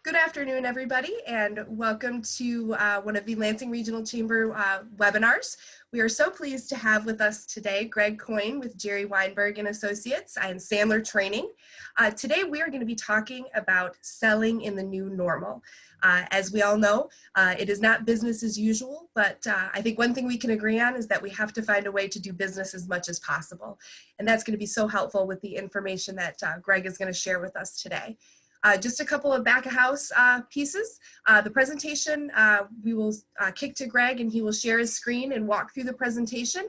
Good afternoon, everybody, and welcome to one of the Lansing Regional Chamber webinars. We are so pleased to have with us today Greg Coyne with Gerry, Weinberg and Associates and Sandler Training. Today, we are going to be talking about selling in the new normal. As we all know, it is not business as usual, but I think one thing we can agree on is that we have to find a way to do business as much as possible. And that's going to be so helpful with the information that Greg is going to share with us today. Just a couple of back-of-house pieces. The presentation, we will kick to Greg and he will share his screen and walk through the presentation.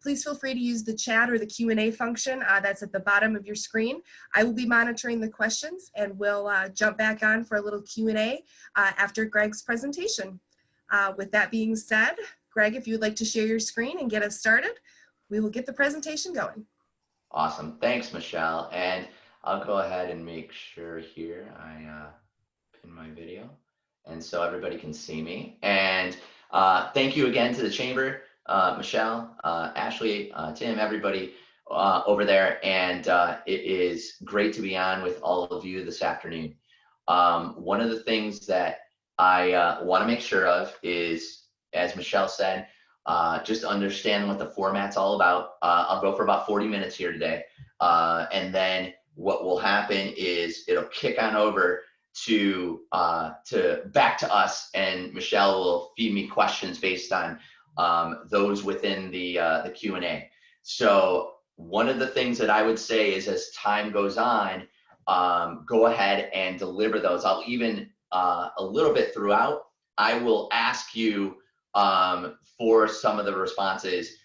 Please feel free to use the chat or the Q&A function that's at the bottom of your screen. I will be monitoring the questions and we'll jump back on for a little Q&A after Greg's presentation. With that being said, Greg, if you would like to share your screen and get us started, we will get the presentation going. Awesome. Thanks, Michelle. And I'll go ahead and make sure here I pin my video and so everybody can see me. And thank you again to the Chamber, Michelle, Ashley, Tim, everybody over there. And it is great to be on with all of you this afternoon. One of the things that I want to make sure of is, as Michelle said, just understand what the format's all about. I'll go for about 40 minutes here today. And then what will happen is it'll kick on over to back to us, and Michelle will feed me questions based on those within the Q&A. So one of the things that I would say is, as time goes on, go ahead and deliver those. I'll even a little bit throughout, I will ask you for some of the responses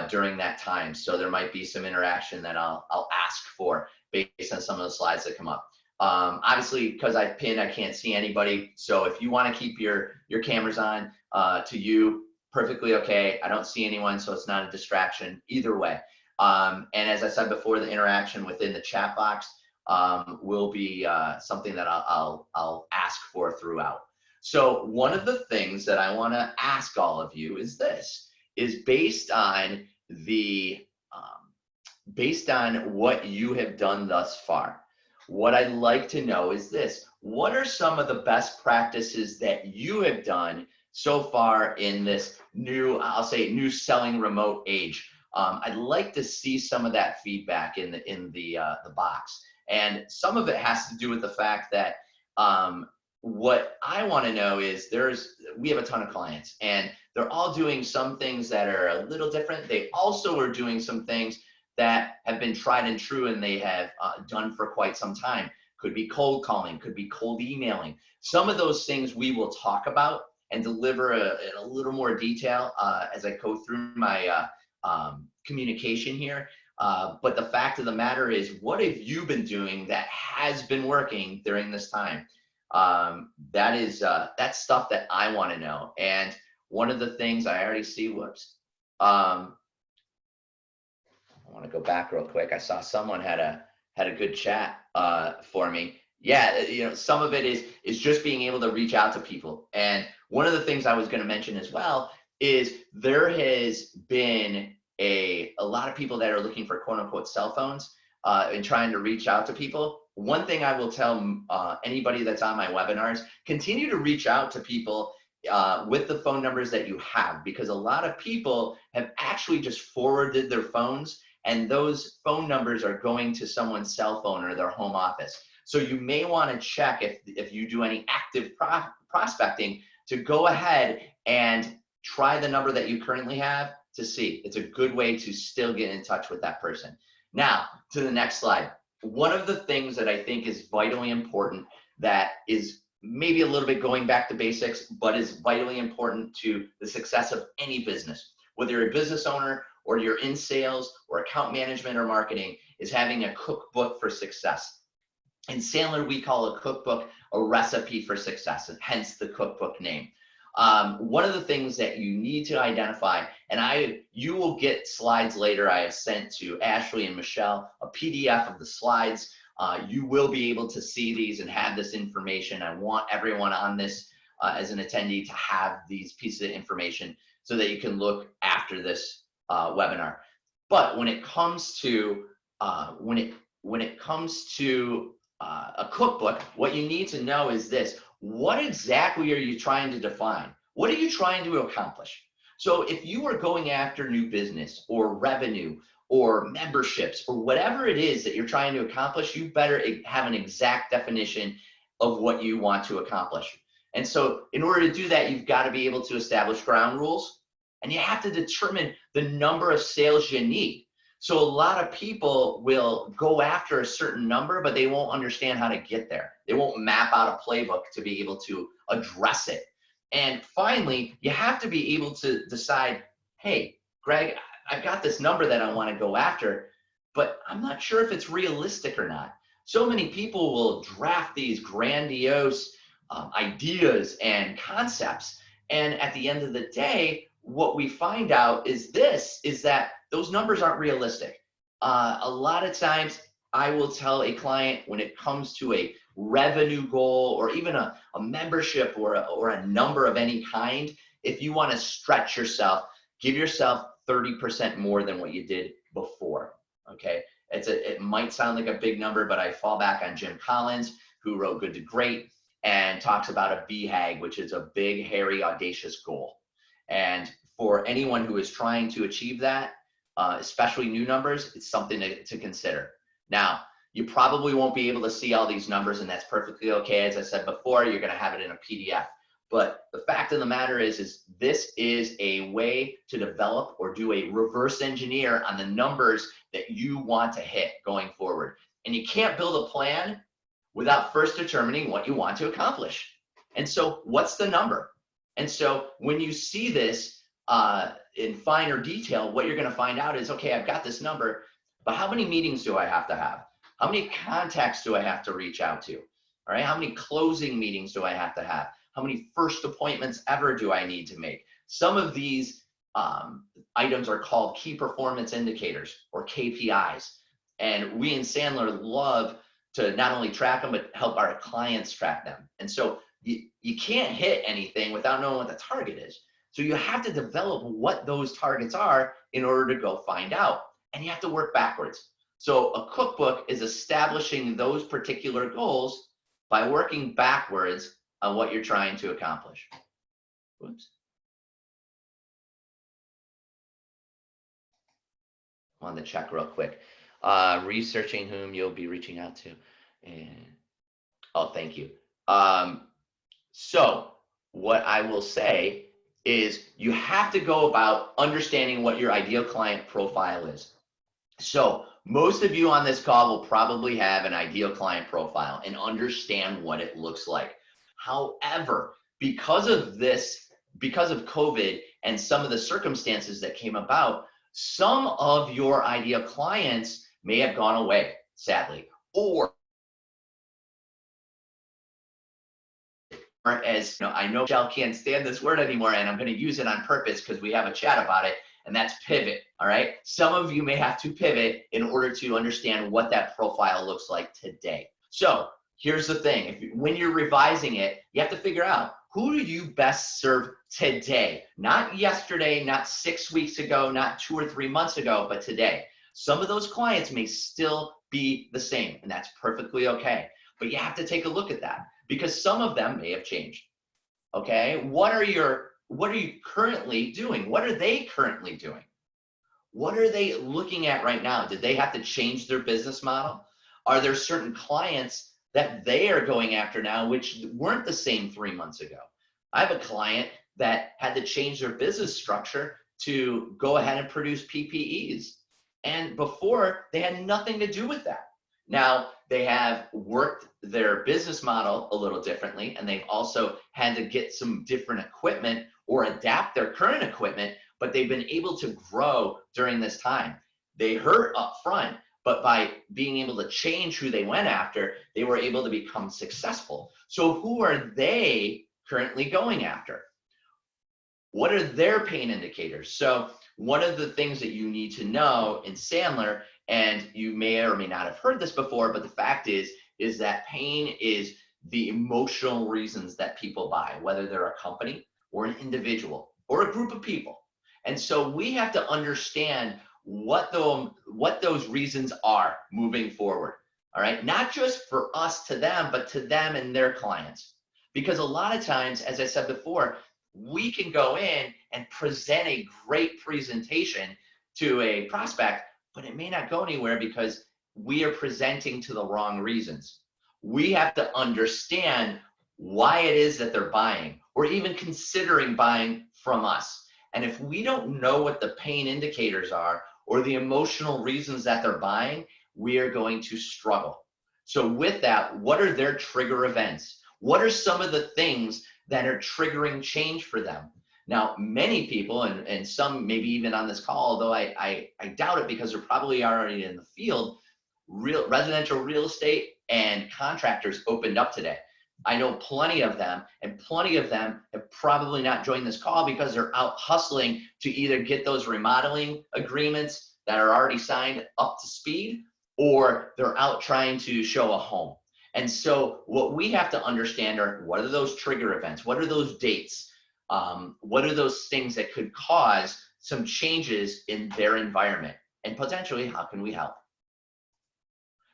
during that time. So there might be some interaction that I'll ask for based on some of the slides that come up. Obviously, because I've pinned, I can't see anybody. So if you want to keep your cameras on to you, perfectly okay. I don't see anyone, so it's not a distraction either way. And as I said before, the interaction within the chat box will be something that I'll ask for throughout. So one of the things that I want to ask all of you is this, is based on what you have done thus far. What I'd like to know is this: what are some of the best practices that you have done so far in this new, I'll say, new selling remote age? I'd like to see some of that feedback in the box. And some of it has to do with the fact that what I want to know is we have a ton of clients and they're all doing some things that are a little different. They also are doing some things that have been tried and true and they have done for quite some time. Could be cold calling, could be cold emailing. Some of those things we will talk about and deliver in a little more detail as I go through my communication here. But the fact of the matter is, what have you been doing that has been working during this time? That's stuff that I want to know. And one of the things I already see, whoops, I want to go back real quick. I saw someone had a good chat for me. Yeah, some of it is just being able to reach out to people. And one of the things I was going to mention as well is there has been a lot of people that are looking for quote unquote cell phones and trying to reach out to people. One thing I will tell anybody that's on my webinars: continue to reach out to people with the phone numbers that you have, because a lot of people have actually just forwarded their phones, and those phone numbers are going to someone's cell phone or their home office. So you may want to check if you do any active prospecting to go ahead and try the number that you currently have to see. It's a good way to still get in touch with that person. Now, to the next slide. One of the things that I think is vitally important, that is maybe a little bit going back to basics, but is vitally important to the success of any business, whether you're a business owner or you're in sales or account management or marketing, is having a cookbook for success. In Sandler, we call a cookbook a recipe for success, and hence the cookbook name. One of the things that you need to identify, and you will get slides later. I have sent to Ashley and Michelle a PDF of the slides. You will be able to see these and have this information. I want everyone on this as an attendee to have these pieces of information so that you can look after this webinar. But when it comes to a cookbook, what you need to know is this: what exactly are you trying to define? What are you trying to accomplish? So if you are going after new business or revenue or memberships or whatever it is that you're trying to accomplish, you better have an exact definition of what you want to accomplish. And so in order to do that, you've got to be able to establish ground rules, and you have to determine the number of sales you need. So a lot of people will go after a certain number, but they won't understand how to get there. They won't map out a playbook to be able to address it. And finally, you have to be able to decide, hey, Greg, I've got this number that I want to go after, but I'm not sure if it's realistic or not. So many people will draft these grandiose ideas and concepts. And at the end of the day, what we find out is that those numbers aren't realistic. A lot of times I will tell a client, when it comes to a revenue goal or even a membership or a number of any kind, if you want to stretch yourself, give yourself 30% more than what you did before. Okay, it might sound like a big number, but I fall back on Jim Collins, who wrote Good to Great, and talks about a BHAG, which is a big, hairy, audacious goal. And for anyone who is trying to achieve that, especially new numbers, it's something to consider. Now, you probably won't be able to see all these numbers, and that's perfectly okay. As I said before, you're going to have it in a PDF. But the fact of the matter is this is a way to develop or do a reverse engineer on the numbers that you want to hit going forward. And you can't build a plan without first determining what you want to accomplish. And so what's the number? And so when you see this in finer detail, what you're going to find out is, okay, I've got this number, but how many meetings do I have to have? How many contacts do I have to reach out to? All right, how many closing meetings do I have to have? How many first appointments ever do I need to make? Some of these items are called key performance indicators, or KPIs. And we in Sandler love to not only track them, but help our clients track them. And so you can't hit anything without knowing what the target is. So you have to develop what those targets are in order to go find out. And you have to work backwards. So a cookbook is establishing those particular goals by working backwards on what you're trying to accomplish. Whoops. I wanted to check real quick. Researching whom you'll be reaching out to. And oh, thank you. So what I will say is you have to go about understanding what your ideal client profile is. So most of you on this call will probably have an ideal client profile and understand what it looks like. However, because of COVID and some of the circumstances that came about, some of your ideal clients may have gone away, sadly, or as you know, I know Michelle can't stand this word anymore, and I'm going to use it on purpose because we have a chat about it, and that's pivot. All right. Some of you may have to pivot in order to understand what that profile looks like today. So here's the thing. When you're revising it, you have to figure out, who do you best serve today? Not yesterday, not 6 weeks ago, not 2 or 3 months ago, but today. Some of those clients may still be the same, and that's perfectly okay. But you have to take a look at that, because some of them may have changed. Okay, what are you currently doing? What are they currently doing? What are they looking at right now? Did they have to change their business model? Are there certain clients that they are going after now which weren't the same 3 months ago? I have a client that had to change their business structure to go ahead and produce PPEs. And before, they had nothing to do with that. Now, they have worked their business model a little differently, and they've also had to get some different equipment or adapt their current equipment, but they've been able to grow during this time. They hurt up front, but by being able to change who they went after, they were able to become successful. So who are they currently going after? What are their pain indicators? So one of the things that you need to know in Sandler, and you may or may not have heard this before, but the fact is that pain is the emotional reasons that people buy, whether they're a company or an individual or a group of people. And so we have to understand what those reasons are moving forward. All right, not just for us to them, but to them and their clients. Because a lot of times, as I said before, we can go in and present a great presentation to a prospect, but it may not go anywhere because we are presenting to the wrong reasons. We have to understand why it is that they're buying or even considering buying from us. And if we don't know what the pain indicators are or the emotional reasons that they're buying, we are going to struggle. So with that, what are their trigger events? What are some of the things that are triggering change for them? Now, many people, and some maybe even on this call, although I doubt it because they're probably already in the field, residential real estate and contractors opened up today. I know plenty of them, and plenty of them have probably not joined this call because they're out hustling to either get those remodeling agreements that are already signed up to speed, or they're out trying to show a home. And so what we have to understand are, what are those trigger events? What are those dates? What are those things that could cause some changes in their environment? And potentially, how can we help?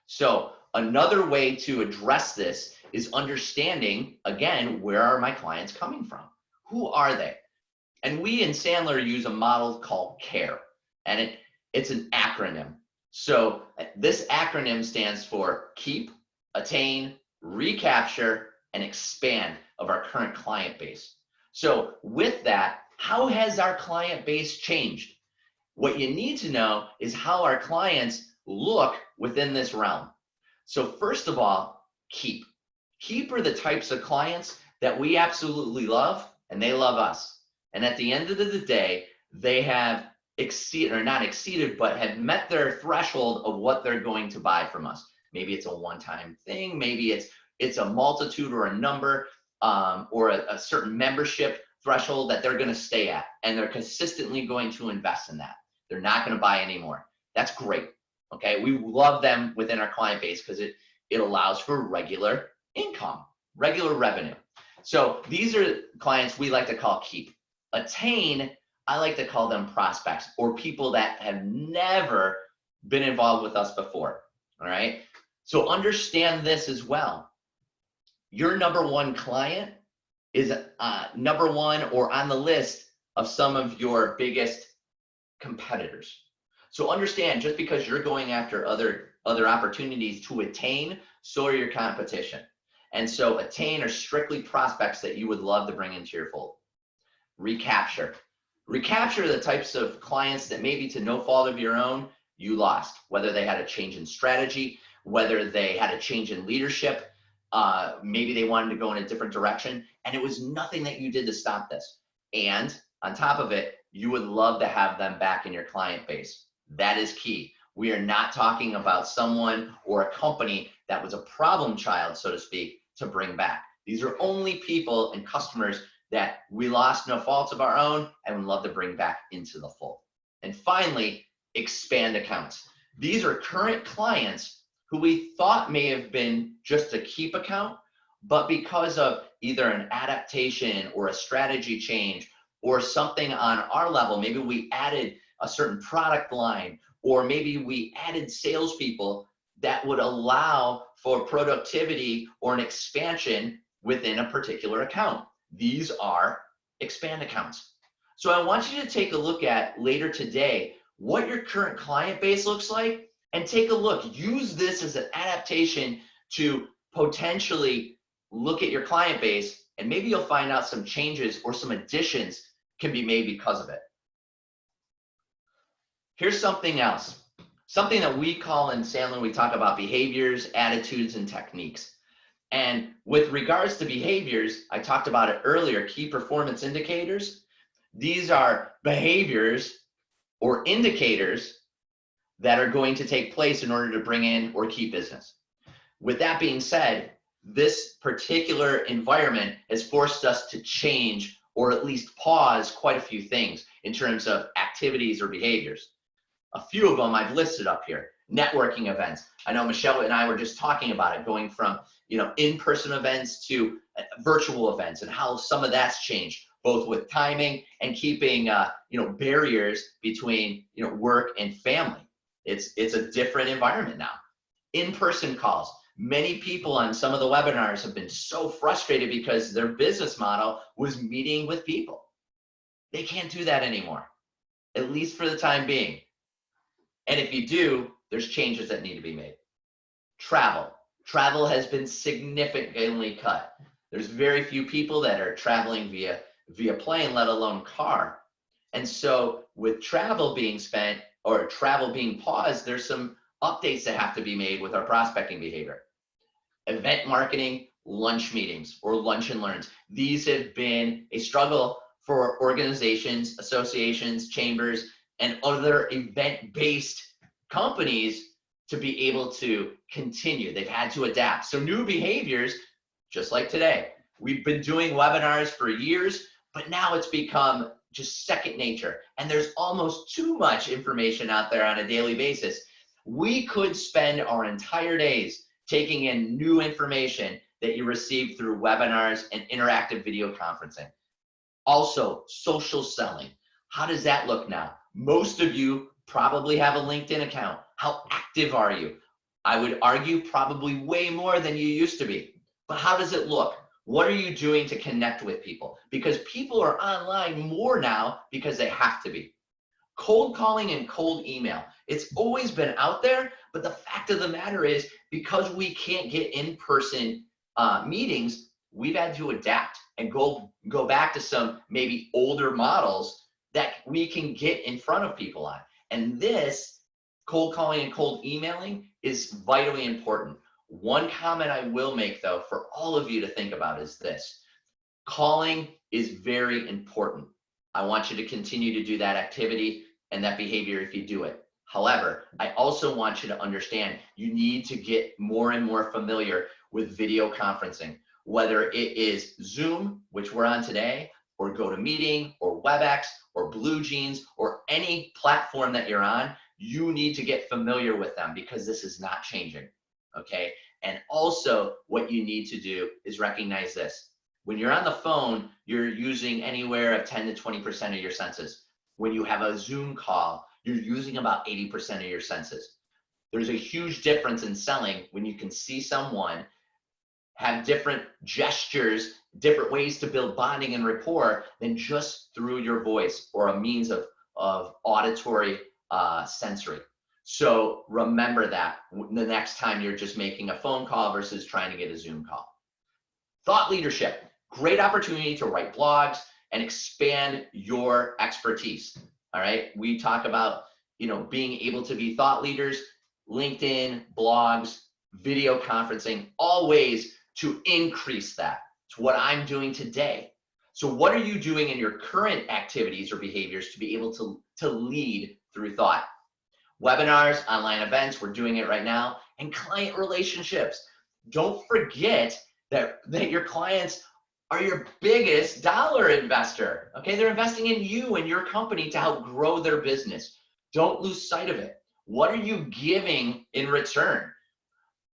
So another way to address this is understanding, again, where are my clients coming from? Who are they? And we in Sandler use a model called CARE, and it's an acronym. So this acronym stands for keep, attain, recapture, and expand of our current client base. So with that, how has our client base changed? What you need to know is how our clients look within this realm. So first of all, keep. Keep are the types of clients that we absolutely love, and they love us. And at the end of the day, they have exceeded, or not exceeded, but have met their threshold of what they're going to buy from us. Maybe it's a one-time thing, maybe it's a multitude or a number, or a certain membership threshold that they're going to stay at, and they're consistently going to invest in that. They're not going to buy anymore. That's great. Okay, we love them within our client base because it allows for regular income, regular revenue. So these are clients we like to call keep. Attain, I like to call them prospects, or people that have never been involved with us before. All right, so understand this as well. Your number one client is number one or on the list of some of your biggest competitors. So understand, just because you're going after other opportunities to attain, so are your competition. And so attain are strictly prospects that you would love to bring into your fold. Recapture. Recapture are the types of clients that maybe to no fault of your own, you lost, whether they had a change in strategy, whether they had a change in leadership, maybe they wanted to go in a different direction, and it was nothing that you did to stop this. And on top of it, you would love to have them back in your client base. That is key. We are not talking about someone or a company that was a problem child, so to speak, to bring back. These are only people and customers that we lost no faults of our own and would love to bring back into the fold. And finally, expand accounts. These are current clients who we thought may have been just a keep account, but because of either an adaptation or a strategy change or something on our level, maybe we added a certain product line, or maybe we added salespeople that would allow for productivity or an expansion within a particular account. These are expand accounts. So I want you to take a look at later today what your current client base looks like, and take a look. Use this as an adaptation to potentially look at your client base, and maybe you'll find out some changes or some additions can be made because of it. Here's something else. Something that we call in Sandler, we talk about behaviors, attitudes, and techniques. And with regards to behaviors, I talked about it earlier, key performance indicators. These are behaviors or indicators that are going to take place in order to bring in or keep business. With that being said, this particular environment has forced us to change or at least pause quite a few things in terms of activities or behaviors. A few of them I've listed up here. Networking events. I know Michelle and I were just talking about it, going from in-person events to virtual events, and how some of that's changed, both with timing and keeping barriers between work and family. It's a different environment now. In-person calls. Many people on some of the webinars have been so frustrated because their business model was meeting with people. They can't do that anymore, at least for the time being. And if you do, there's changes that need to be made. Travel. Travel has been significantly cut. There's very few people that are traveling via plane, let alone car. And so with travel being spent or travel being paused, there's some updates that have to be made with our prospecting behavior. Event marketing, lunch meetings, or lunch and learns. These have been a struggle for organizations, associations, chambers, and other event-based companies to be able to continue. They've had to adapt. So new behaviors, just like today. We've been doing webinars for years, but now it's become just second nature. And there's almost too much information out there on a daily basis. We could spend our entire days taking in new information that you receive through webinars and interactive video conferencing. Also, social selling. How does that look now? Most of you probably have a LinkedIn account. How active are you? I would argue probably way more than you used to be. But how does it look? What are you doing to connect with people? Because people are online more now because they have to be. Cold calling and cold email. It's always been out there, but the fact of the matter is because we can't get in-person meetings, we've had to adapt and go back to some maybe older models that we can get in front of people on. And this cold calling and cold emailing is vitally important. One comment I will make though for all of you to think about is this. Calling is very important. I want you to continue to do that activity and that behavior if you do it. However, I also want you to understand you need to get more and more familiar with video conferencing, whether it is Zoom, which we're on today, or GoToMeeting, or WebEx, or BlueJeans, or any platform that you're on. You need to get familiar with them because this is not changing, okay? And also what you need to do is recognize this. When you're on the phone, you're using anywhere of 10 to 20% of your senses. When you have a Zoom call, you're using about 80% of your senses. There's a huge difference in selling when you can see someone, have different gestures, different ways to build bonding and rapport than just through your voice or a means of auditory sensory. So remember that the next time you're just making a phone call versus trying to get a Zoom call. Thought leadership, great opportunity to write blogs and expand your expertise. All right, we talk about being able to be thought leaders, LinkedIn, blogs, video conferencing, all ways to increase that. It's what I'm doing today. So what are you doing in your current activities or behaviors to be able to lead through thought? Webinars, online events, we're doing it right now, and client relationships. Don't forget that your clients are your biggest dollar investor, okay? They're investing in you and your company to help grow their business. Don't lose sight of it. What are you giving in return?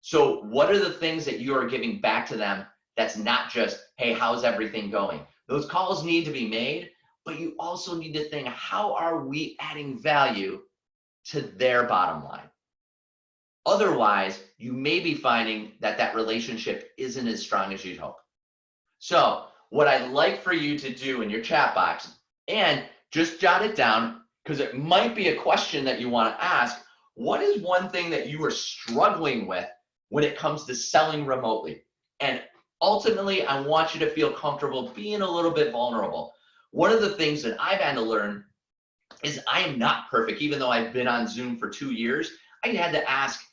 So what are the things that you are giving back to them that's not just, hey, how's everything going? Those calls need to be made, but you also need to think, how are we adding value to their bottom line? Otherwise, you may be finding that relationship isn't as strong as you'd hope. So what I'd like for you to do in your chat box, and just jot it down because it might be a question that you want to ask, what is one thing that you are struggling with when it comes to selling remotely? And ultimately, I want you to feel comfortable being a little bit vulnerable. One of the things that I've had to learn is I am not perfect. Even though I've been on Zoom for 2 years, I had to ask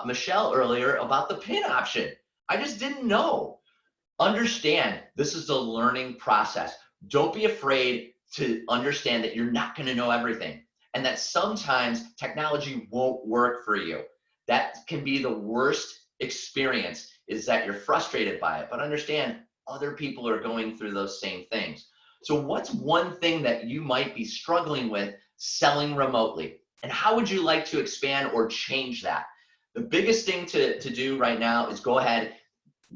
Michelle earlier about the pin option. I just didn't know. Understand, this is a learning process. Don't be afraid to understand that you're not going to know everything and that sometimes technology won't work for you. That can be the worst experience, is that you're frustrated by it. But understand, other people are going through those same things. So what's one thing that you might be struggling with selling remotely? And how would you like to expand or change that? The biggest thing to do right now is go ahead,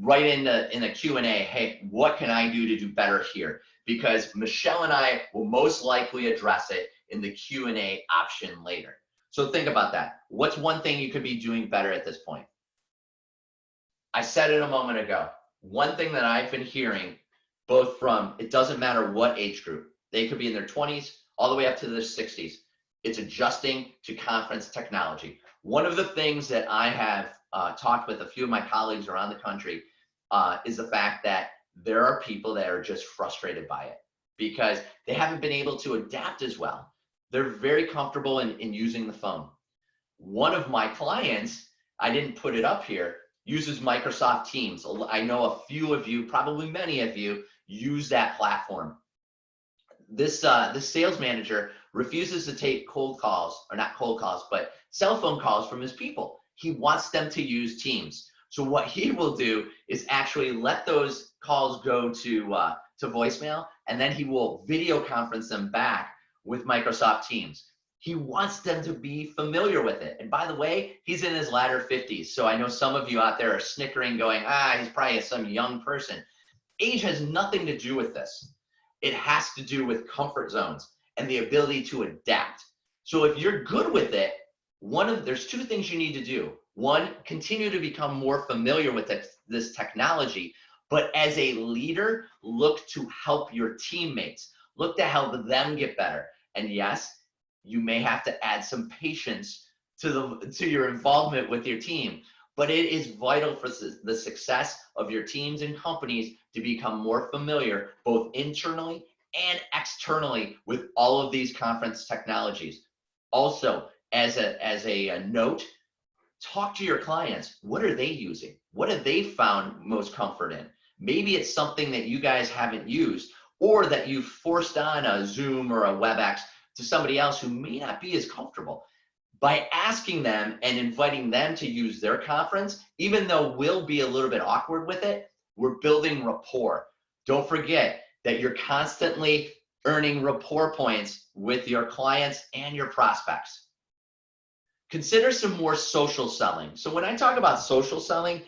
write in the Q&A, hey, what can I do to do better here? Because Michelle and I will most likely address it in the Q&A option later. So think about that. What's one thing you could be doing better at this point? I said it a moment ago. One thing that I've been hearing, both from, it doesn't matter what age group, they could be in their 20s all the way up to their 60s. It's adjusting to conference technology. One of the things that I have talked with a few of my colleagues around the country is the fact that there are people that are just frustrated by it because they haven't been able to adapt as well. They're very comfortable in using the phone. One of my clients, I didn't put it up here, uses Microsoft Teams. I know a few of you, probably many of you, use that platform. This sales manager refuses to take cold calls, or not cold calls, but cell phone calls from his people. He wants them to use Teams. So what he will do is actually let those calls go to voicemail, and then he will video conference them back with Microsoft Teams. He wants them to be familiar with it. And by the way, he's in his latter 50s. So I know some of you out there are snickering going, he's probably some young person. Age has nothing to do with this. It has to do with comfort zones and the ability to adapt. So if you're good with it, there's two things you need to do. One, continue to become more familiar with this technology, but as a leader, look to help your teammates. Look to help them get better. And yes, you may have to add some patience to your involvement with your team, but it is vital for the success of your teams and companies to become more familiar, both internally and externally, with all of these conference technologies. Also, as a note, talk to your clients. What are they using? What have they found most comfort in? Maybe it's something that you guys haven't used, or that you've forced on a Zoom or a WebEx to somebody else who may not be as comfortable. By asking them and inviting them to use their conference, even though we'll be a little bit awkward with it, we're building rapport. Don't forget that you're constantly earning rapport points with your clients and your prospects. Consider some more social selling. So when I talk about social selling,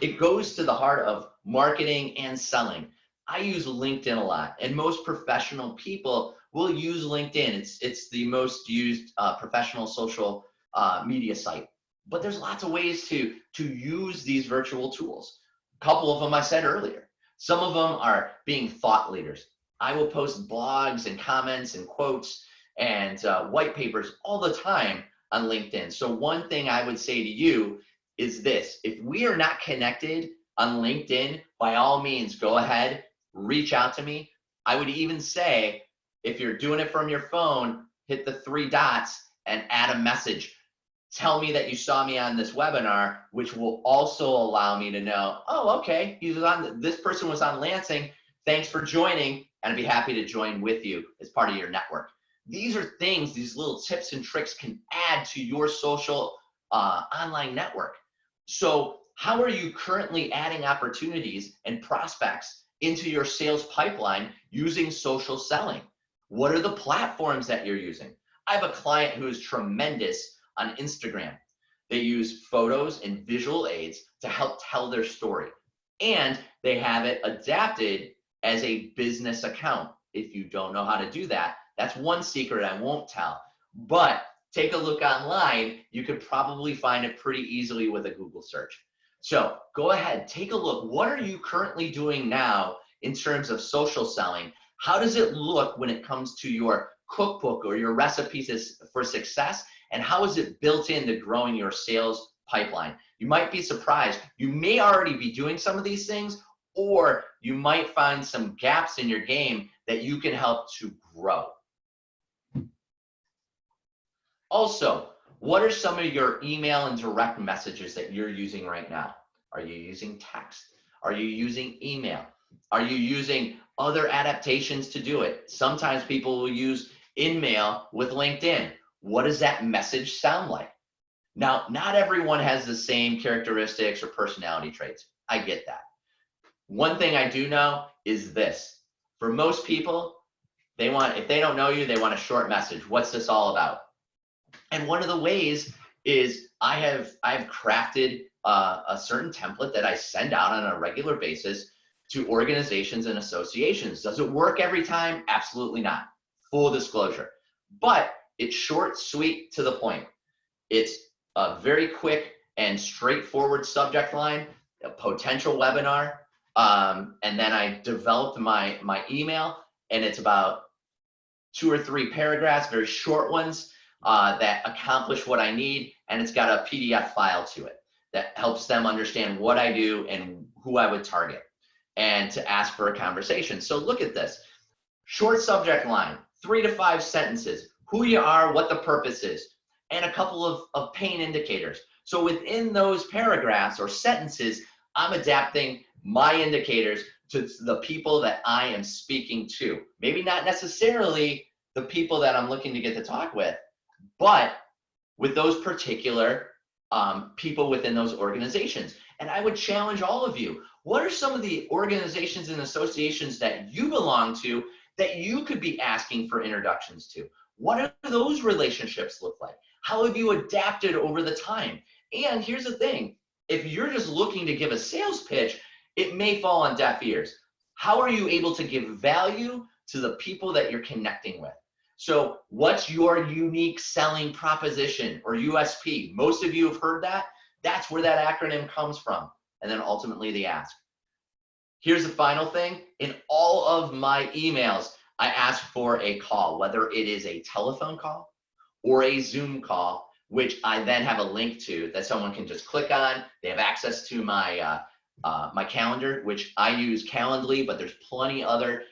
it goes to the heart of marketing and selling. I use LinkedIn a lot, and most professional people will use LinkedIn. It's the most used professional social media site. But there's lots of ways to use these virtual tools. A couple of them I said earlier. Some of them are being thought leaders. I will post blogs and comments and quotes and white papers all the time on LinkedIn. So one thing I would say to you is this: if we are not connected on LinkedIn, by all means, go ahead, reach out to me. I would even say, if you're doing it from your phone, hit the 3 dots and add a message. Tell me that you saw me on this webinar, which will also allow me to know, oh, okay, this person was on Lansing. Thanks for joining, and I'd be happy to join with you as part of your network. These are things, these little tips and tricks can add to your social online network. So how are you currently adding opportunities and prospects into your sales pipeline using social selling? What are the platforms that you're using? I have a client who is tremendous on Instagram. They use photos and visual aids to help tell their story. And they have it adapted as a business account. If you don't know how to do that, that's one secret I won't tell. But take a look online. You could probably find it pretty easily with a Google search. So go ahead, take a look. What are you currently doing now in terms of social selling? How does it look when it comes to your cookbook or your recipes for success? And how is it built into growing your sales pipeline? You might be surprised. You may already be doing some of these things, or you might find some gaps in your game that you can help to grow. Also, what are some of your email and direct messages that you're using right now? Are you using text? Are you using email? Are you using other adaptations to do it? Sometimes people will use InMail with LinkedIn. What does that message sound like? Now, not everyone has the same characteristics or personality traits. I get that. One thing I do know is this: for most people, if they don't know you, they want a short message. What's this all about? And one of the ways is I've crafted a certain template that I send out on a regular basis to organizations and associations. Does it work every time? Absolutely not. Full disclosure. But it's short, sweet, to the point. It's a very quick and straightforward subject line. a potential webinar, and then I developed my email, and it's about 2 or 3 paragraphs, very short ones, that accomplish what I need, and it's got a PDF file to it that helps them understand what I do and who I would target, and to ask for a conversation. So look at this. Short subject line, 3 to 5 sentences, who you are, what the purpose is, and a couple of pain indicators. So within those paragraphs or sentences, I'm adapting my indicators to the people that I am speaking to. Maybe not necessarily the people that I'm looking to get to talk with, but with those particular people within those organizations. And I would challenge all of you, what are some of the organizations and associations that you belong to that you could be asking for introductions to? What do those relationships look like? How have you adapted over the time? And here's the thing, if you're just looking to give a sales pitch, it may fall on deaf ears. How are you able to give value to the people that you're connecting with? So what's your unique selling proposition or USP? Most of you have heard that. That's where that acronym comes from. And then ultimately the ask. Here's the final thing. In all of my emails, I ask for a call, whether it is a telephone call or a Zoom call, which I then have a link to that someone can just click on. They have access to my my calendar, which I use Calendly, but there's plenty other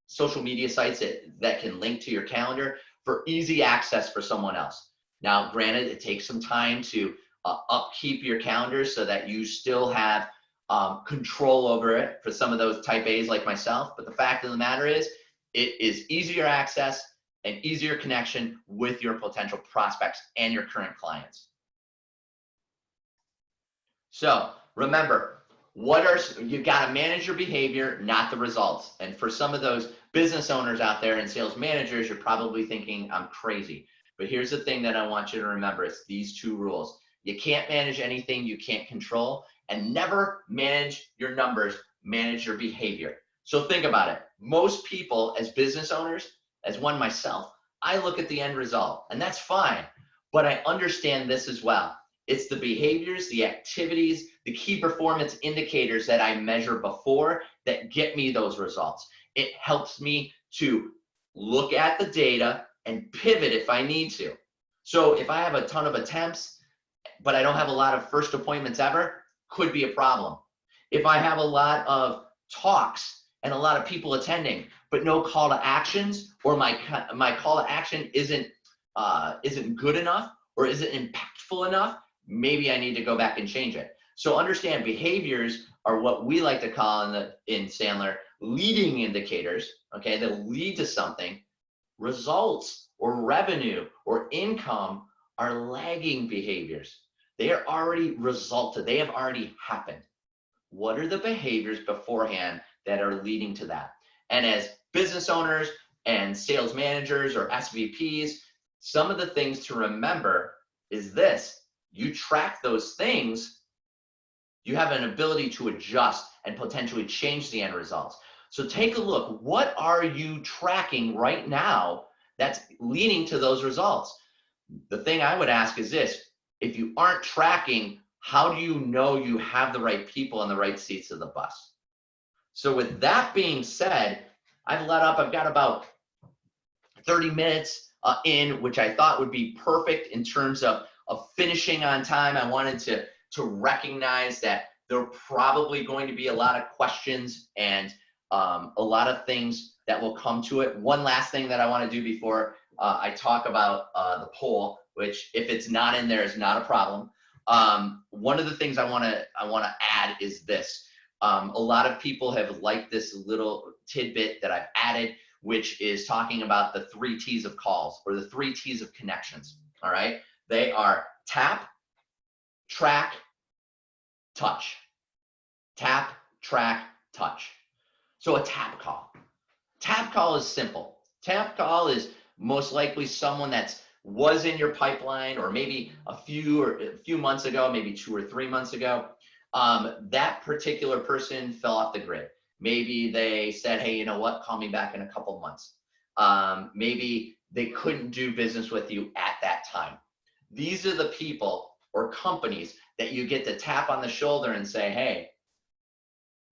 social media sites that can link to your calendar for easy access for someone else. Now, granted, it takes some time to upkeep your calendar so that you still have control over it for some of those type A's like myself. But the fact of the matter is, it is easier access and easier connection with your potential prospects and your current clients. So remember, you got to manage your behavior, not the results. And for some of those business owners out there and sales managers, you're probably thinking I'm crazy. But here's the thing that I want you to remember. It's these 2 rules. You can't manage anything you can't control, and never manage your numbers, manage your behavior. So think about it. Most people as business owners, as one myself, I look at the end result, and that's fine. But I understand this as well. It's the behaviors, the activities, the key performance indicators that I measure before that get me those results. It helps me to look at the data and pivot if I need to. So if I have a ton of attempts, but I don't have a lot of first appointments ever, could be a problem. If I have a lot of talks and a lot of people attending, but no call to actions, or my call to action isn't good enough or isn't impactful enough, maybe I need to go back and change it. So understand, behaviors are what we like to call in Sandler leading indicators, okay, that lead to something. Results or revenue or income are lagging behaviors. They are already resulted. They have already happened. What are the behaviors beforehand that are leading to that? And as business owners and sales managers or SVPs, some of the things to remember is this: you track those things, you have an ability to adjust and potentially change the end results. So take a look. What are you tracking right now that's leading to those results? The thing I would ask is this: if you aren't tracking, how do you know you have the right people in the right seats of the bus? So with that being said, I've got about 30 minutes in, which I thought would be perfect in terms of finishing on time. I wanted to recognize that there are probably going to be a lot of questions and a lot of things that will come to it. One last thing that I want to do before I talk about the poll, which if it's not in there is not a problem. One of the things I want to add is this. A lot of people have liked this little tidbit that I've added, which is talking about the 3 T's of calls, or the 3 T's of connections. All right. They are tap, track, touch. Tap, track, touch. So a tap call. Tap call is simple. Tap call is most likely someone that was in your pipeline, or maybe a few months ago, maybe 2 or 3 months ago. That particular person fell off the grid. Maybe they said, hey, you know what, call me back in a couple months. Maybe they couldn't do business with you at that time. These are the people or companies that you get to tap on the shoulder and say, hey,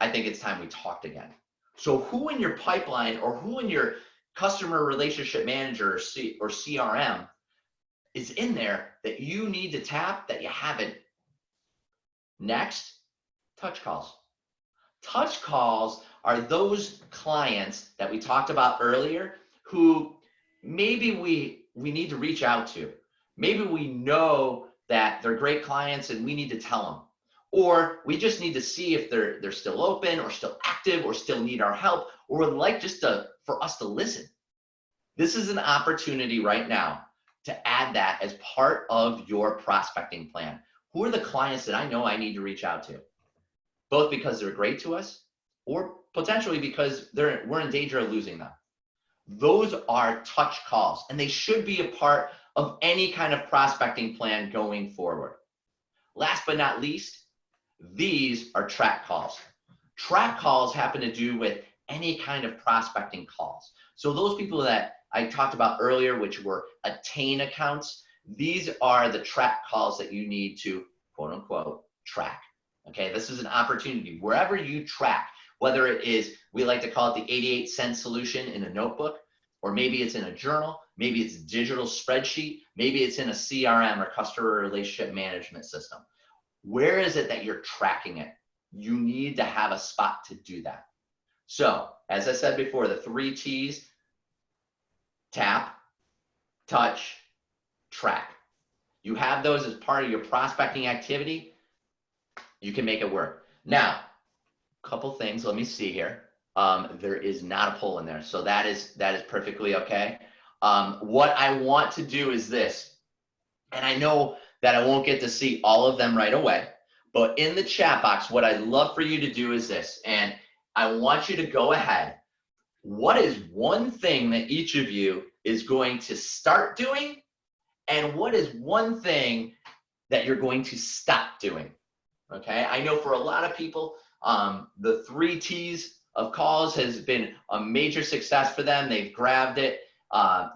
I think it's time we talked again. So who in your pipeline or who in your customer relationship manager or CRM is in there that you need to tap that you haven't? Next, touch calls. Touch calls are those clients that we talked about earlier who maybe we need to reach out to. Maybe we know that they're great clients and we need to tell them. Or we just need to see if they're still open or still active or still need our help, or would like just for us to listen. This is an opportunity right now to add that as part of your prospecting plan. Who are the clients that I know I need to reach out to? Both because they're great to us or potentially because we're in danger of losing them. Those are touch calls, and they should be a part of any kind of prospecting plan going forward. Last but not least, these are track calls. Track calls happen to do with any kind of prospecting calls. So those people that I talked about earlier, which were attain accounts, these are the track calls that you need to, quote unquote, track. Okay, this is an opportunity. Wherever you track, whether it is, we like to call it the 88-cent solution in a notebook, or maybe it's in a journal, maybe it's a digital spreadsheet, maybe it's in a CRM or customer relationship management system. Where is it that you're tracking it? You need to have a spot to do that. So, as I said before, the 3 T's: tap, touch, track. You have those as part of your prospecting activity, you can make it work. Now, a couple things, let me see here. There is not a poll in there, so that is perfectly okay. What I want to do is this, and I know that I won't get to see all of them right away, but in the chat box, what I'd love for you to do is this, and I want you to go ahead. What is one thing that each of you is going to start doing, and what is one thing that you're going to stop doing? Okay, I know for a lot of people, the 3 T's of calls has been a major success for them. They've grabbed it,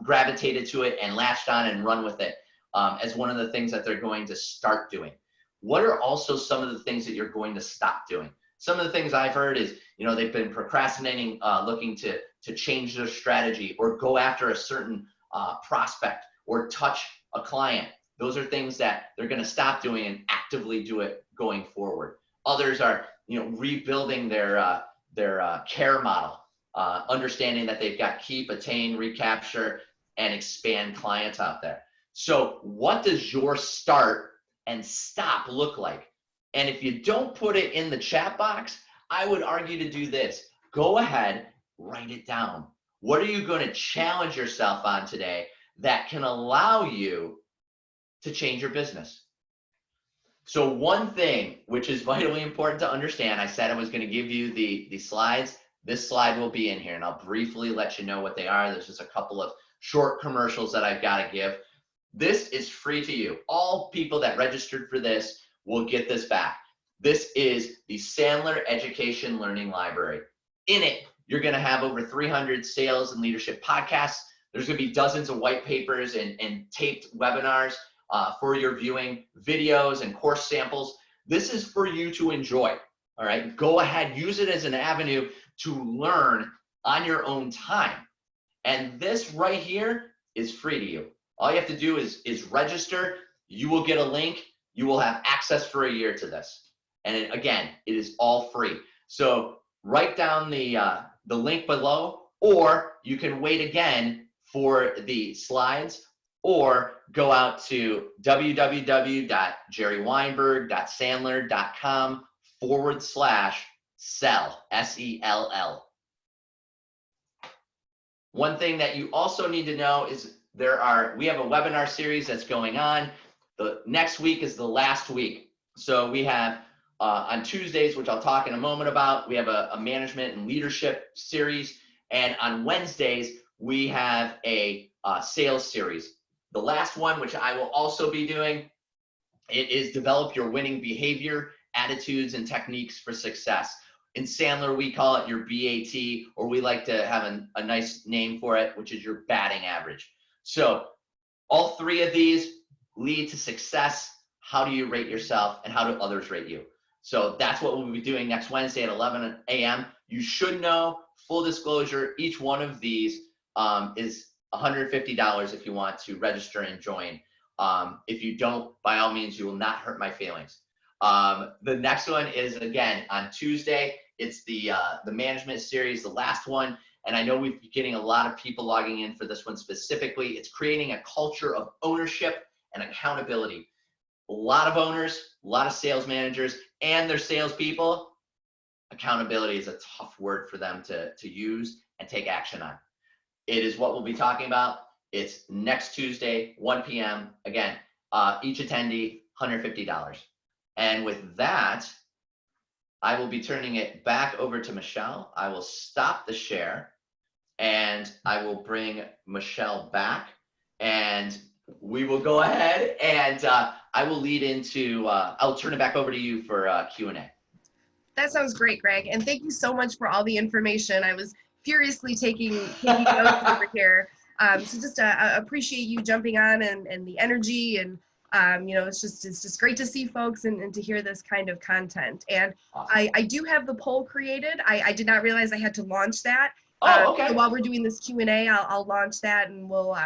gravitated to it, and latched on and run with it as one of the things that they're going to start doing. What are also some of the things that you're going to stop doing? Some of the things I've heard is, they've been procrastinating, looking to change their strategy or go after a certain prospect or touch a client. Those are things that they're going to stop doing and actively do it going forward. Others are, rebuilding their care model, understanding that they've got keep, attain, recapture, and expand clients out there. So what does your start and stop look like? And if you don't put it in the chat box, I would argue to do this. Go ahead, write it down. What are you going to challenge yourself on today that can allow you to change your business? So one thing which is vitally important to understand, I said I was going to give you the slides. This slide will be in here, and I'll briefly let you know what they are. There's just a couple of short commercials that I've got to give. This is free to you. All people that registered for this will get this back. This is the Sandler Education Learning Library. In it, you're going to have over 300 sales and leadership podcasts. There's going to be dozens of white papers and taped webinars for your viewing, videos and course samples. This is for you to enjoy. All right, go ahead, use it as an avenue to learn on your own time. And this right here is free to you. All you have to do is register. You will get a link. You will have access for a year to this. And again, it is all free. So write down the link below, or you can wait again for the slides, or go out to www.jerryweinberg.sandler.com/sell, S-E-L-L. One thing that you also need to know is we have a webinar series that's going on. The next week is the last week. So we have on Tuesdays, which I'll talk in a moment about, we have a management and leadership series. And on Wednesdays, we have a sales series. The last one, which I will also be doing, it is develop your winning behavior, attitudes, and techniques for success. In Sandler, we call it your BAT, or we like to have a nice name for it, which is your batting average. So all 3 of these lead to success. how do you rate yourself and how do others rate you? So that's what we'll be doing next Wednesday at 11 a.m. You should know, full disclosure, each one of these is $150 if you want to register and join. If you don't, by all means, you will not hurt my feelings. The next one is, again, on Tuesday. It's the management series, the last one. And I know we've been getting a lot of people logging in for this one specifically. It's creating a culture of ownership and accountability. A lot of owners, a lot of sales managers, and their salespeople. Accountability is a tough word for them to use and take action on. It is what we'll be talking about. It's next Tuesday, 1 p.m. Again, each attendee, $150. And with that, I will be turning it back over to Michelle. I will stop the share and I will bring Michelle back, and we will go ahead and I will lead into, I'll turn it back over to you for Q&A. That sounds great, Greg. And thank you so much for all the information. I was furiously taking notes over here. So just appreciate you jumping on and the energy, and it's just great to see folks and to hear this kind of content. And awesome. I do have the poll created. I did not realize I had to launch that. Oh, okay. So while we're doing this Q&A, I'll launch that, and we'll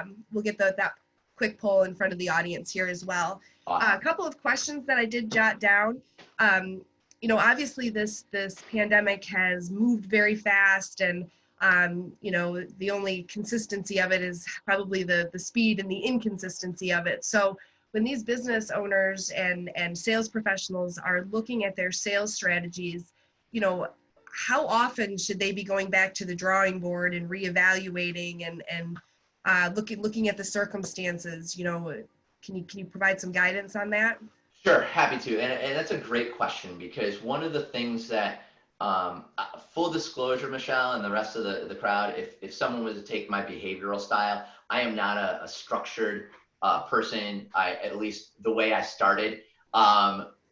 get that quick poll in front of the audience here as well. Awesome. A couple of questions that I did jot down. Obviously this pandemic has moved very fast, and the only consistency of it is probably the speed and the inconsistency of it. So when these business owners and sales professionals are looking at their sales strategies, how often should they be going back to the drawing board and reevaluating and looking at the circumstances? Can you provide some guidance on that? Sure, happy to. And that's a great question, because one of the things that, full disclosure, Michelle, and the rest of the crowd, if someone was to take my behavioral style, I am not a structured person. At least the way I started,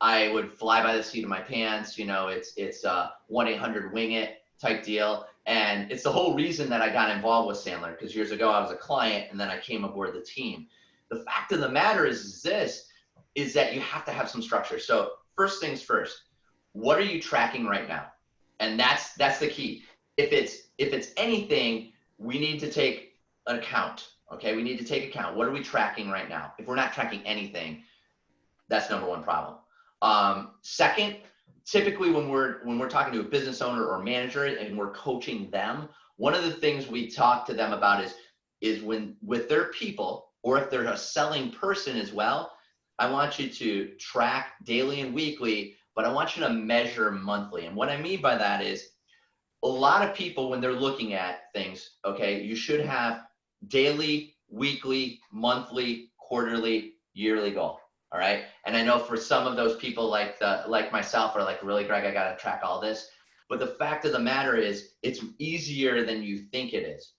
I would fly by the seat of my pants. It's 1-800-WING-IT type deal. And it's the whole reason that I got involved with Sandler, because years ago I was a client and then I came aboard the team. The fact of the matter is that you have to have some structure. So first things first, what are you tracking right now? And that's the key. If it's anything, we need to take an account. Okay, we need to take account. What are we tracking right now? If we're not tracking anything, that's number one problem. Second, typically when we're talking to a business owner or manager and we're coaching them, one of the things we talk to them about is when with their people, or if they're a selling person as well, I want you to track daily and weekly, but I want you to measure monthly. And what I mean by that is, a lot of people, when they're looking at things, okay, you should have daily, weekly, monthly, quarterly, yearly goal. All right. And I know for some of those people like myself are like, really, Greg, I got to track all this. But the fact of the matter is, it's easier than you think it is.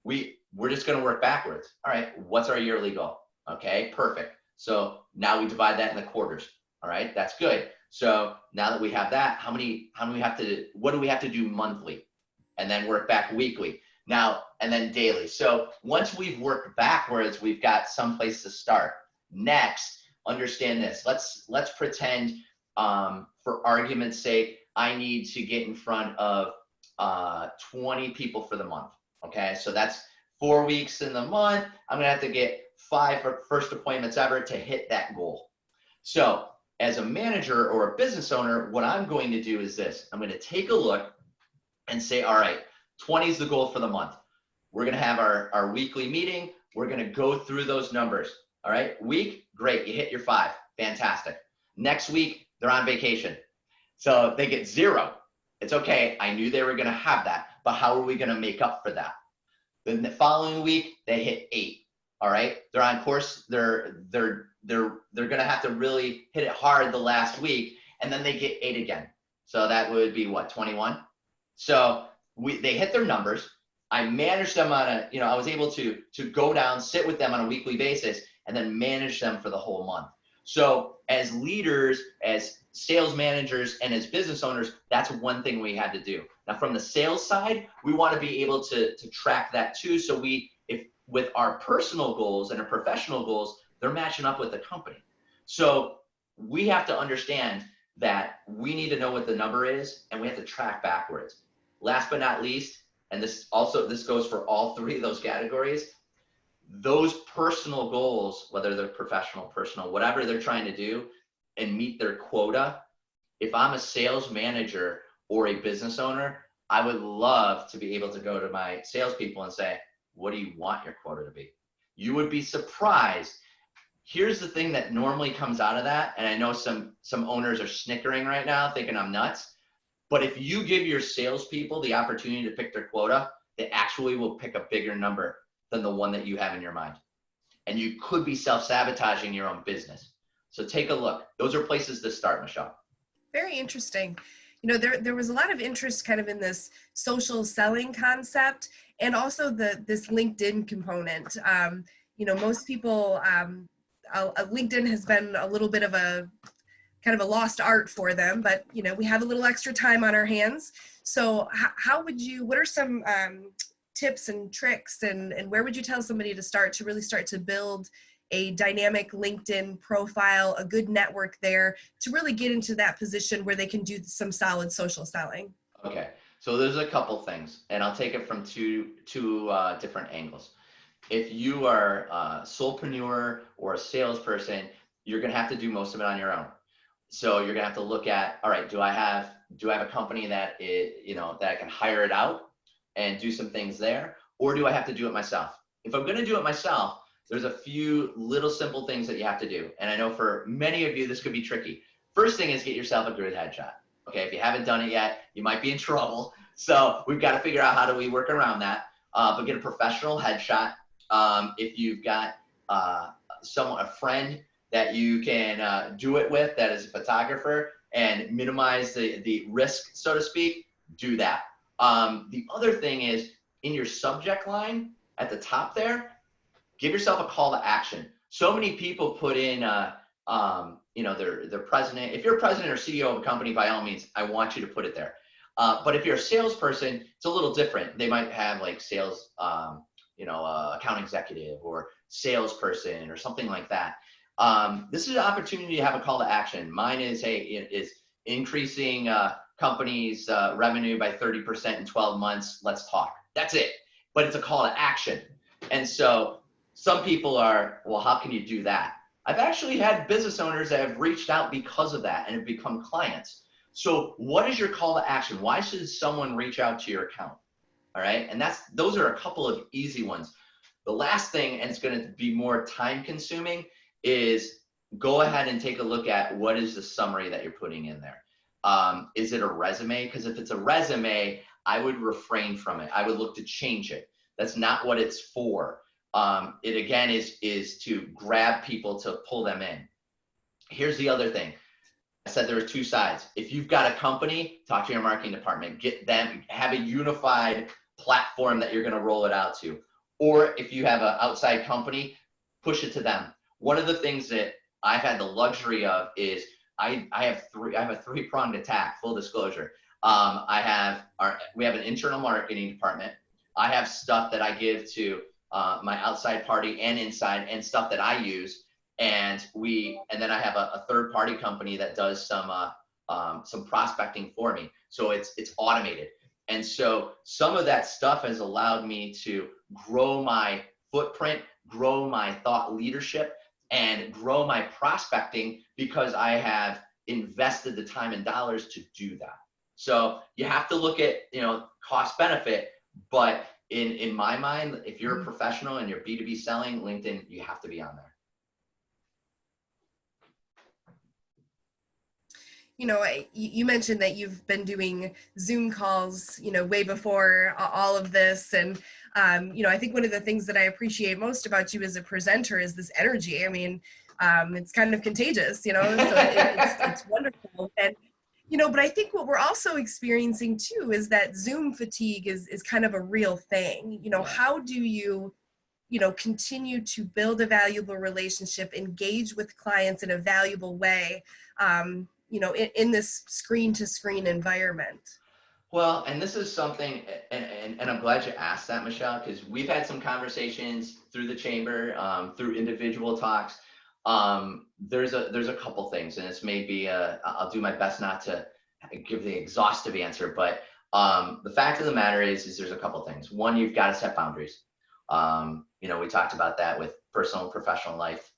We're just going to work backwards. All right. What's our yearly goal? Okay, perfect. So now we divide that in the quarters. All right. That's good. So now that we have that, what do we have to do monthly? And then work back weekly. Now, and then daily. So once we've worked backwards, we've got some place to start. Next, understand this. Let's pretend, for argument's sake, I need to get in front of 20 people for the month. Okay, so that's 4 weeks in the month. I'm gonna have to get 5 first appointments ever to hit that goal. So as a manager or a business owner, what I'm going to do is this. I'm going to take a look and say, all right, 20 is the goal for the month. We're going to have our weekly meeting. We're going to go through those numbers. All right, week, great. You hit your 5. Fantastic. Next week, they're on vacation. So they get 0. It's okay. I knew they were going to have that, but how are we going to make up for that? Then the following week, they hit 8. All right, they're on course. They're going to have to really hit it hard the last week, and then they get 8 again. So that would be what, 21? So they hit their numbers. I managed them on I was able to go down, sit with them on a weekly basis, and then manage them for the whole month. So as leaders, as sales managers, and as business owners, that's one thing we had to do. Now from the sales side, we want to be able to track that too. So with our personal goals and our professional goals, they're matching up with the company. So we have to understand that we need to know what the number is, and we have to track backwards. Last but not least, and this goes for all three of those categories, those personal goals, whether they're professional, personal, whatever they're trying to do and meet their quota. If I'm a sales manager or a business owner, I would love to be able to go to my salespeople and say, what do you want your quota to be? You would be surprised. Here's the thing that normally comes out of that, and I know some owners are snickering right now thinking I'm nuts, but if you give your salespeople the opportunity to pick their quota, they actually will pick a bigger number than the one that you have in your mind. And you could be self-sabotaging your own business. So take a look. Those are places to start, Michelle. Very interesting. You know, there was a lot of interest kind of in this social selling concept, and also this LinkedIn component. You know, most people, LinkedIn has been a little bit of a kind of a lost art for them, but you know, we have a little extra time on our hands. So what are some tips and tricks, and where would you tell somebody to really start to build a dynamic LinkedIn profile, a good network there to really get into that position where they can do some solid social selling? Okay, so there's a couple things, and I'll take it from two different angles. If you are a solopreneur or a salesperson, you're going to have to do most of it on your own. So you're going to have to look at, all right, do I have a company that I can hire it out and do some things there, or do I have to do it myself? If I'm going to do it myself, there's a few little simple things that you have to do. And I know for many of you, this could be tricky. First thing is get yourself a good headshot. Okay, if you haven't done it yet, you might be in trouble. So we've got to figure out how do we work around that. But get a professional headshot. If you've got a friend that you can do it with that is a photographer and minimize the risk, so to speak, do that. The other thing is in your subject line at the top there, give yourself a call to action. So many people put in, their president. If you're a president or CEO of a company, by all means, I want you to put it there. But if you're a salesperson, it's a little different. They might have like sales, account executive or salesperson or something like that. This is an opportunity to have a call to action. Mine is, is increasing companies' revenue by 30% in 12 months. Let's talk. That's it. But it's a call to action. And so some people are, well, how can you do that? I've actually had business owners that have reached out because of that and have become clients. So what is your call to action? Why should someone reach out to your account? All right. And those are a couple of easy ones. The last thing, and it's going to be more time consuming, is go ahead and take a look at what is the summary that you're putting in there. Is it a resume? Because if it's a resume, I would refrain from it. I would look to change it. That's not what it's for. It again is to grab people to pull them in. Here's the other thing. I said there are two sides. If you've got a company, talk to your marketing department, get them, have a unified platform that you're going to roll it out to. Or if you have an outside company, push it to them. One of the things that I've had the luxury of is I have a three-pronged attack, full disclosure. We have an internal marketing department. I have stuff that I give to my outside party and inside, and stuff that I use. And then I have a third party company that does some prospecting for me. So it's automated. And so some of that stuff has allowed me to grow my footprint, grow my thought leadership, and grow my prospecting because I have invested the time and dollars to do that. So you have to look at, cost benefit, but in my mind, if you're a professional and you're B2B selling, LinkedIn, you have to be on there. You mentioned that you've been doing Zoom calls, way before all of this. And, I think one of the things that I appreciate most about you as a presenter is this energy. I mean, it's kind of contagious, so it's wonderful. And, but I think what we're also experiencing too is that Zoom fatigue is kind of a real thing. How do you, continue to build a valuable relationship, engage with clients in a valuable way, in this screen to screen environment? Well, and this is something, and I'm glad you asked that, Michelle, because we've had some conversations through the chamber, through individual talks. There's a couple things, and this may be I'll do my best not to give the exhaustive answer, but the fact of the matter is there's a couple things. One, you've got to set boundaries. We talked about that with personal and professional life.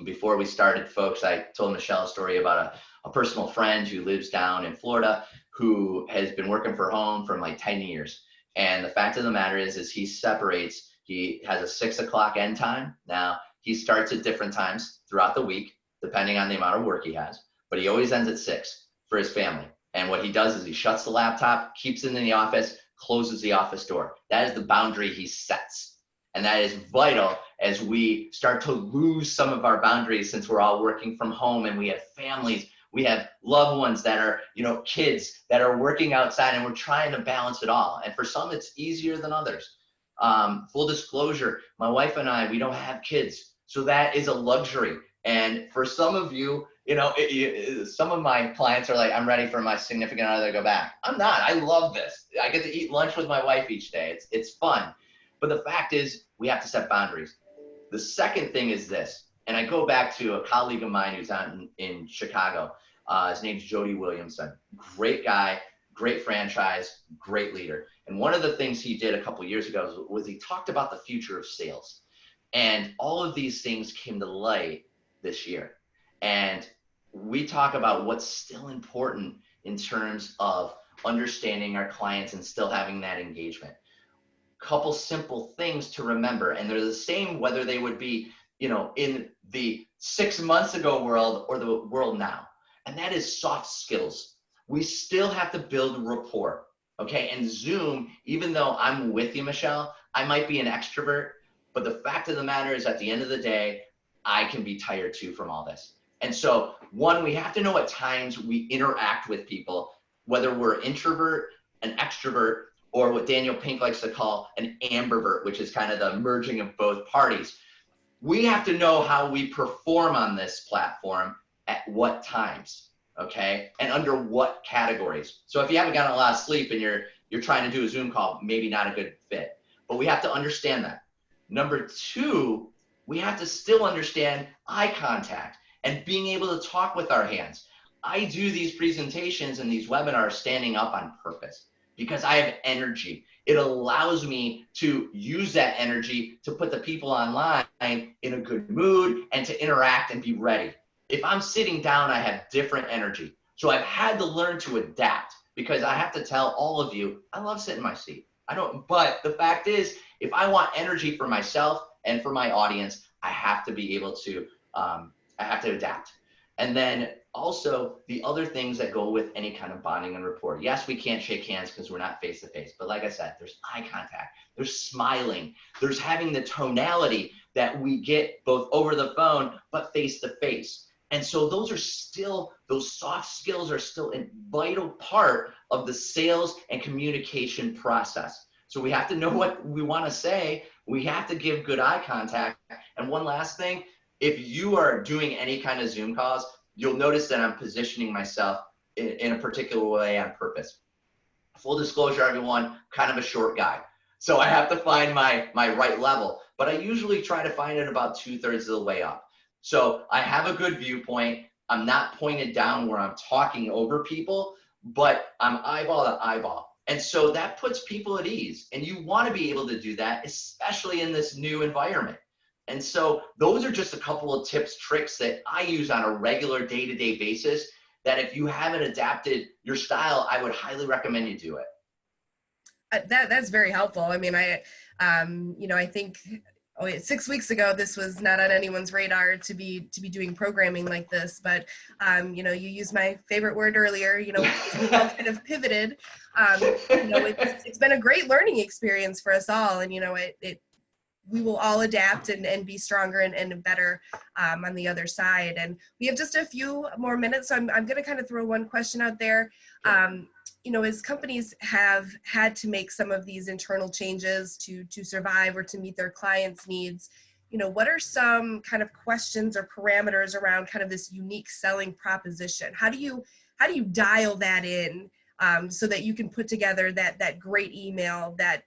Before we started, folks, I told Michelle a story about a personal friend who lives down in Florida who has been working from home for like 10 years. And the fact of the matter is he has a 6 o'clock end time. Now, he starts at different times throughout the week, depending on the amount of work he has, but he always ends at 6 for his family. And what he does is he shuts the laptop, keeps it in the office, closes the office door. That is the boundary he sets. And that is vital as we start to lose some of our boundaries, since we're all working from home and we have families, we have loved ones that are, kids that are working outside, and we're trying to balance it all. And for some, it's easier than others. Full disclosure, my wife and I, we don't have kids. So that is a luxury. And for some of you, some of my clients are like, I'm ready for my significant other to go back. I'm not. I love this. I get to eat lunch with my wife each day. It's fun. But the fact is, we have to set boundaries. The second thing is this, and I go back to a colleague of mine who's out in Chicago. His name's Jody Williamson. Great guy, great franchise, great leader. And one of the things he did a couple of years ago was he talked about the future of sales. And all of these things came to light this year. And we talk about what's still important in terms of understanding our clients and still having that engagement. Couple simple things to remember, and they're the same whether they would be, in the 6 months ago world or the world now. And that is soft skills. We still have to build rapport. Okay. And Zoom, even though I'm with you, Michelle, I might be an extrovert, but the fact of the matter is, at the end of the day, I can be tired too from all this. And so, one, we have to know at times we interact with people, whether we're introvert, an extrovert, or what Daniel Pink likes to call an ambivert, which is kind of the merging of both parties. We have to know how we perform on this platform at what times, okay? And under what categories. So if you haven't gotten a lot of sleep and you're trying to do a Zoom call, maybe not a good fit. But we have to understand that. Number two, we have to still understand eye contact and being able to talk with our hands. I do these presentations and these webinars standing up on purpose because I have energy. It allows me to use that energy to put the people online in a good mood and to interact and be ready. If I'm sitting down, I have different energy. So I've had to learn to adapt, because I have to tell all of you, I love sitting in my seat. But the fact is, if I want energy for myself and for my audience, I have to be able to, I have to adapt. And then also the other things that go with any kind of bonding and rapport. Yes, we can't shake hands because we're not face to face. But like I said, there's eye contact, there's smiling, there's having the tonality that we get both over the phone, but face to face. And so those soft skills are still a vital part of the sales and communication process. So we have to know what we want to say. We have to give good eye contact. And one last thing, if you are doing any kind of Zoom calls, you'll notice that I'm positioning myself in a particular way on purpose. Full disclosure, everyone, kind of a short guy. So I have to find my right level, but I usually try to find it about 2/3 of the way up. So I have a good viewpoint. I'm not pointed down where I'm talking over people, but I'm eyeball to eyeball. And so that puts people at ease. And you want to be able to do that, especially in this new environment. And so those are just a couple of tips, tricks that I use on a regular day-to-day basis that if you haven't adapted your style, I would highly recommend you do it. That's very helpful. I mean, I think 6 weeks ago, this was not on anyone's radar to be doing programming like this, but you used my favorite word earlier, we've all kind of pivoted. It's been a great learning experience for us all. And, we will all adapt and be stronger and better on the other side. And we have just a few more minutes. So I'm going to kind of throw one question out there. As companies have had to make some of these internal changes to survive or to meet their clients' needs, what are some kind of questions or parameters around kind of this unique selling proposition? How do you dial that in so that you can put together that great email that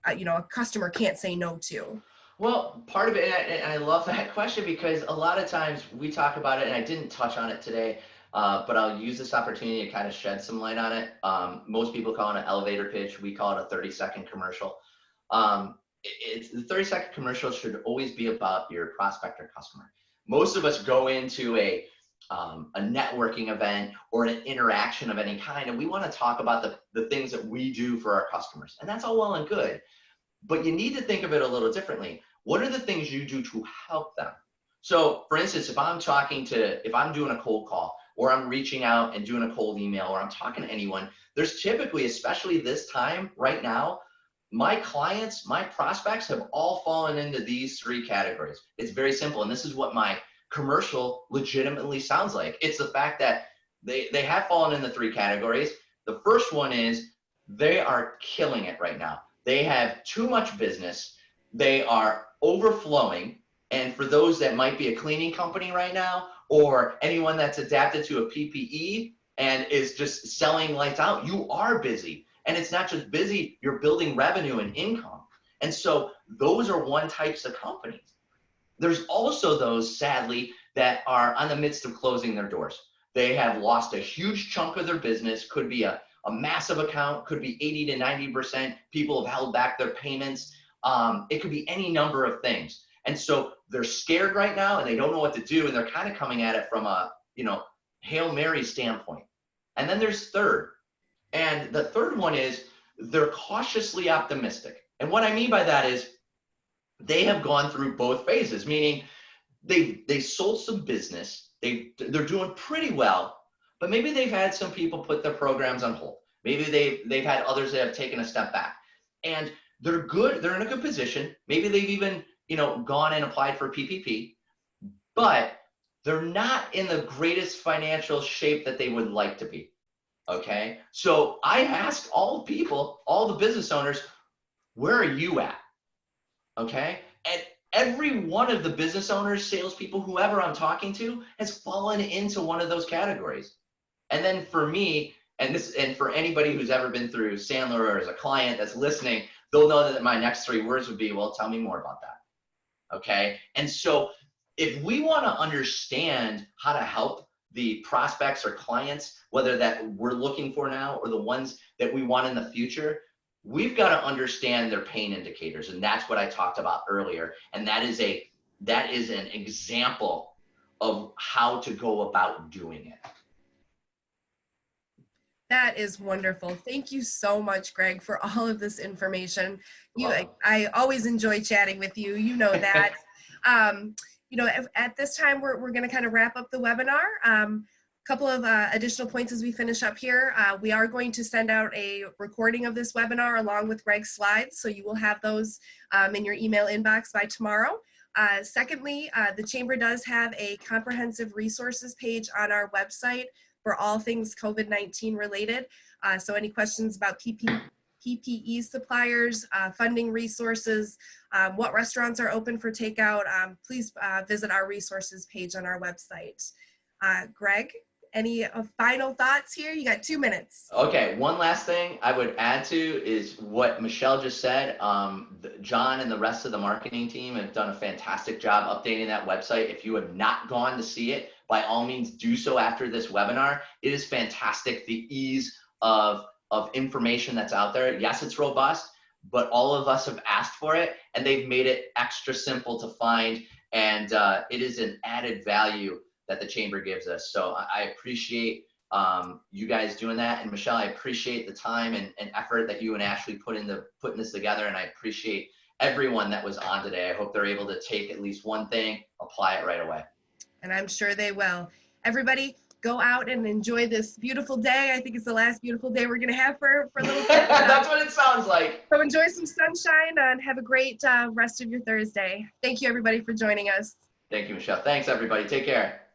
a customer can't say no to? Well, part of it, and I love that question because a lot of times we talk about it, and I didn't touch on it today, but I'll use this opportunity to kind of shed some light on it. Most people call it an elevator pitch. We call it a 30-second commercial. It's the 30-second commercial should always be about your prospect or customer. Most of us go into a networking event or an interaction of any kind, and we want to talk about the things that we do for our customers, and that's all well and good. But you need to think of it a little differently. What are the things you do to help them? So for instance, if I'm doing a cold call, or I'm reaching out and doing a cold email, or I'm talking to anyone, there's typically, especially this time right now, my clients, my prospects have all fallen into these three categories. It's very simple. And this is what my commercial legitimately sounds like. It's the fact that they have fallen in the three categories. The first one is they are killing it right now. They have too much business. They are overflowing. And for those that might be a cleaning company right now, or anyone that's adapted to a PPE and is just selling lights out, you are busy. And it's not just busy, you're building revenue and income. And so those are one types of companies. There's also those, sadly, that are on the midst of closing their doors. They have lost a huge chunk of their business, could be a massive account, could be 80 to 90%. People have held back their payments. It could be any number of things. And so they're scared right now and they don't know what to do. And they're kind of coming at it from a, Hail Mary standpoint. And then there's third. And the third one is they're cautiously optimistic. And what I mean by that is they have gone through both phases, meaning they sold some business. They're doing pretty well, but maybe they've had some people put their programs on hold. Maybe they've had others that have taken a step back. And they're good. They're in a good position. Maybe they've even gone and applied for PPP, but they're not in the greatest financial shape that they would like to be. Okay. So I asked all people, all the business owners, where are you at? Okay. And every one of the business owners, salespeople, whoever I'm talking to has fallen into one of those categories. And then for me, and for anybody who's ever been through Sandler or as a client that's listening, they'll know that my next three words would be, well, tell me more about that. Okay. And so if we want to understand how to help the prospects or clients, whether that we're looking for now or the ones that we want in the future, we've got to understand their pain indicators. And that's what I talked about earlier. And that is an example of how to go about doing it. That is wonderful. Thank you so much, Greg, for all of this information. I always enjoy chatting with you. You know that. At this time, we're going to kind of wrap up the webinar. A couple of additional points as we finish up here. We are going to send out a recording of this webinar along with Greg's slides, so you will have those in your email inbox by tomorrow. Secondly, the Chamber does have a comprehensive resources page on our website for all things COVID-19 related. So any questions about PPE suppliers, funding resources, what restaurants are open for takeout, please visit our resources page on our website. Greg, any final thoughts here? You got 2 minutes. Okay, one last thing I would add to is what Michelle just said. John and the rest of the marketing team have done a fantastic job updating that website. If you have not gone to see it, by all means do so after this webinar. It is fantastic, the ease of information that's out there. Yes, it's robust, but all of us have asked for it and they've made it extra simple to find. And it is an added value that the Chamber gives us. So I appreciate you guys doing that. And Michelle, I appreciate the time and effort that you and Ashley put into putting this together. And I appreciate everyone that was on today. I hope they're able to take at least one thing, apply it right away. And I'm sure they will. Everybody, go out and enjoy this beautiful day. I think it's the last beautiful day we're going to have for a little bit. That's what it sounds like. So enjoy some sunshine and have a great rest of your Thursday. Thank you, everybody, for joining us. Thank you, Michelle. Thanks, everybody. Take care.